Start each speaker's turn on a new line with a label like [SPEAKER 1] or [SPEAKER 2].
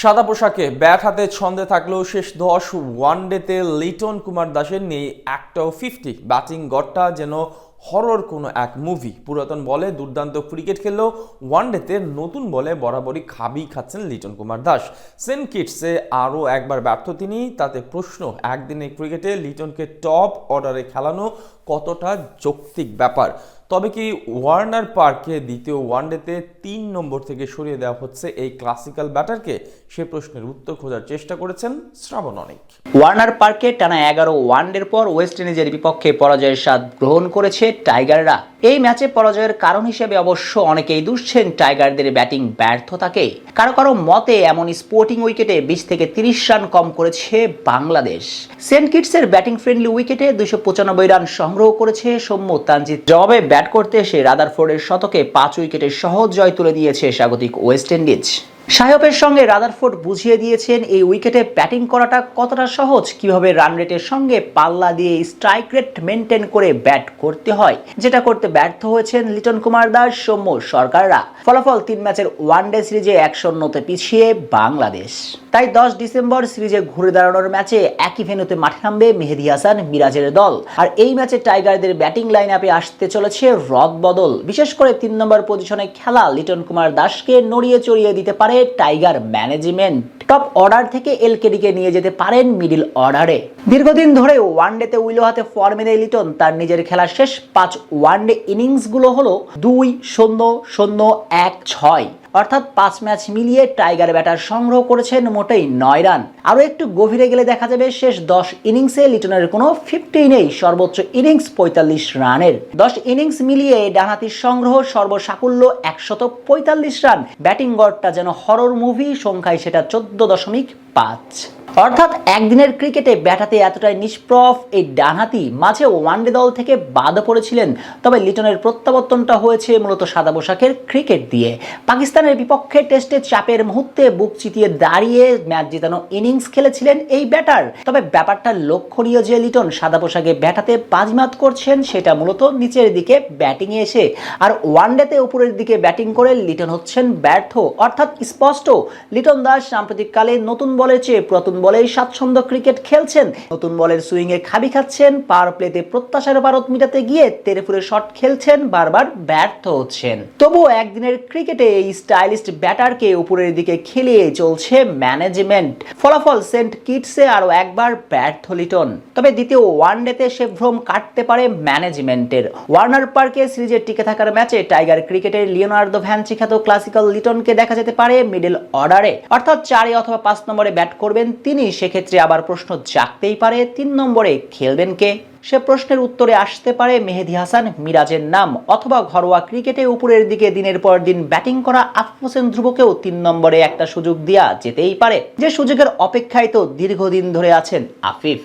[SPEAKER 1] সাদা পোশাকে ব্যাট হাতে ছন্দে থাকলেও শেষ 10 ওয়ানডেতে লিটন কুমার দাসের নেই একটাও 50। ব্যাটিং গড়টা যেন হরর কোনো এক মুভি। পুরাতন বলে দুর্দান্ত ক্রিকেট খেললেও ওয়ানডেতে নতুন বলে বরাবরই খাচ্ছেন লিটন কুমার দাস। সেন্ট কিটসে আরও একবার ব্যর্থ তিনি। তাতে প্রশ্ন, একদিনে ক্রিকেটে লিটনকে টপ অর্ডারে খেলানো কতটা যৌক্তিক ব্যাপার। তবে কি ওয়ার্নার পার্কে দ্বিতীয় ওয়ানডেতে 3 নম্বর থেকে সরিয়ে দেওয়া হচ্ছে এই ক্লাসিক্যাল ব্যাটারকে? সে প্রশ্নের উত্তর খোঁজার চেষ্টা করেছেন শ্রাবণ অনেক।
[SPEAKER 2] ওয়ার্নার পার্কে টানা 11 ওয়ানডের পর ওয়েস্ট ইন্ডিজের বিপক্ষে পরাজয়ের স্বাদ গ্রহণ করেছে টাইগাররা। এই ম্যাচে পরাজয়ের কারণ হিসেবে অবশ্য অনেকেই দুষছেন টাইগারদের ব্যাটিং ব্যর্থতাকে। কারো কারো মতে এমন স্পোর্টিং উইকেটে 20 থেকে 30 রান কম করেছে বাংলাদেশ। সেন্ট কিটসের ব্যাটিং ফ্রেন্ডলি উইকেটে 295 রান সংগ্রহ করেছে সৌম্য তানজিদ। জবাবে ব্যাট করতে এসে রাদারফোর্ডের শতকে 5 উইকেটের সহজ জয় তুলে দিয়েছে স্বাগতিক ওয়েস্ট ইন্ডিজ। সাহেবের সঙ্গে রাদারফোর্ড বুঝিয়ে দিয়েছেন এই উইকেটে ব্যাটিং করাটা কতটা সহজ, কিভাবে রান রেটের সঙ্গে পাল্লা দিয়ে স্ট্রাইক রেট মেনটেন করে ব্যাট করতে হয়, যেটা করতে ব্যর্থ হয়েছেন লিটন কুমার দাস, সৌম্য সরকাররা। ফলাফল 3 ম্যাচের ওয়ানডে সিরিজে 1-0-তে পিছিয়ে বাংলাদেশ। তাই 10 ডিসেম্বর সিরিজে ঘুরে দাঁড়ানোর ম্যাচে একই ভেন্যুতে মাঠে নামবে মেহেদী হাসান মিরাজের দল। আর এই ম্যাচে টাইগারদের ব্যাটিং লাইন আপে আসতে চলেছে রদবদল। বিশেষ করে 3 নম্বর পজিশনে খেলা লিটন কুমার দাসকে নড়িয়ে চড়িয়ে দিতে পারে টাইগার ম্যানেজমেন্ট। টপ অর্ডার থেকে এলকেডিকে নিয়ে যেতে পারেন মিডল অর্ডারে। দীর্ঘদিন ধরে ওয়ানডেতে উইলো হাতে ফর্মে নেই লিটন। তার নিজের খেলার শেষ 5 ওয়ানডে ইনিংসগুলো হলো 2-0-0-1-6, অর্থাৎ 5 ম্যাচ মিলিয়ে টাইগার ব্যাটার সংগ্রহ করেছেন মোটেই 9 রান। আরও একটু গভীরে গেলে দেখা যাবে শেষ 10 ইনিংসে লিটনের কোনো 50 নেই, সর্বোচ্চ ইনিংস 45 রানের। 10 ইনিংস মিলিয়ে ডানহাতির সংগ্রহ সর্বসাকুল্য 145 রান। ব্যাটিং গড়টা যেন হরর মুভি, সংখ্যায় সেটা 14.5। অর্থাৎ একদিনের ক্রিকেটে ব্যাটাতে এতটাই নিষ্প্রভ এই ডানহাতি মাঝে ওয়ানডে দল থেকে বাদ পড়েছিলেন। তবে লিটনের প্রত্যাবর্তনটা হয়েছে মূলত সাদা পোশাকের ক্রিকেট দিয়ে। পাকিস্তানের বিপক্ষে টেস্টে চাপের মুহূর্তে বুক চিতিয়ে দাঁড়িয়ে ম্যাচ জেতানো ইনিংস খেলেছিলেন এই ব্যাটার। তবে ব্যাপারটা লক্ষণীয় যে লিটন সাদা পোশাকে ব্যাটাতে বাজিমাত করছেন সেটা মূলত নিচের দিকে ব্যাটিংয়ে এসে, আর ওয়ানডেতে উপরের দিকে ব্যাটিং করে লিটন হচ্ছেন ব্যর্থ। অর্থাৎ স্পষ্ট, লিটন দাস সাম্প্রতিককালে নতুন বলের চেয়ে পুরাতন বলেই স্বাচ্ছন্দ্য ক্রিকেট খেলছেন। নতুন বলের সুইং এ খাবি খাচ্ছেন, পাওয়ার প্লেতে প্রত্যাশার ভারত মিটাতে গিয়ে তেরেফুরে শট খেলছেন, বারবার ব্যর্থ হচ্ছেন। তবুও একদিনের ক্রিকেটে এই স্টাইলিস্ট ব্যাটারকে উপরের দিকে খেলিয়ে চলছে ম্যানেজমেন্ট। ফলাফল সেন্ট কিটসে আরো একবার ব্যর্থ লিটন। তবে দ্বিতীয় ওয়ানডেতে সে ভ্রম কাটতে পারে ম্যানেজমেন্টের। ওয়ার্নার পার্কে সিরিজে টিকে থাকার ম্যাচে টাইগার ক্রিকেটের লিওনার্দো ভ্যানচি খ্যাত ক্লাসিক্যাল লিটনকে দেখা যেতে পারে মিডল অর্ডারে, অর্থাৎ 4 অথবা 5 নম্বরে ব্যাট করবেন তিনি। সেক্ষেত্রে আবার প্রশ্ন জাগতেই পারে 3 নম্বরে খেলবেন কে? সে প্রশ্নের উত্তরে আসতে পারে মেহেদী হাসান মিরাজের নাম, অথবা ঘরোয়া ক্রিকেটে উপরের দিকে দিনের পর দিন ব্যাটিং করা আফিফ হোসেন ধ্রুবকেও 3 নম্বরে একটা সুযোগ দেওয়া যেতেই পারে, যে সুযোগের অপেক্ষায় তো দীর্ঘদিন ধরে আছেন আফিফ।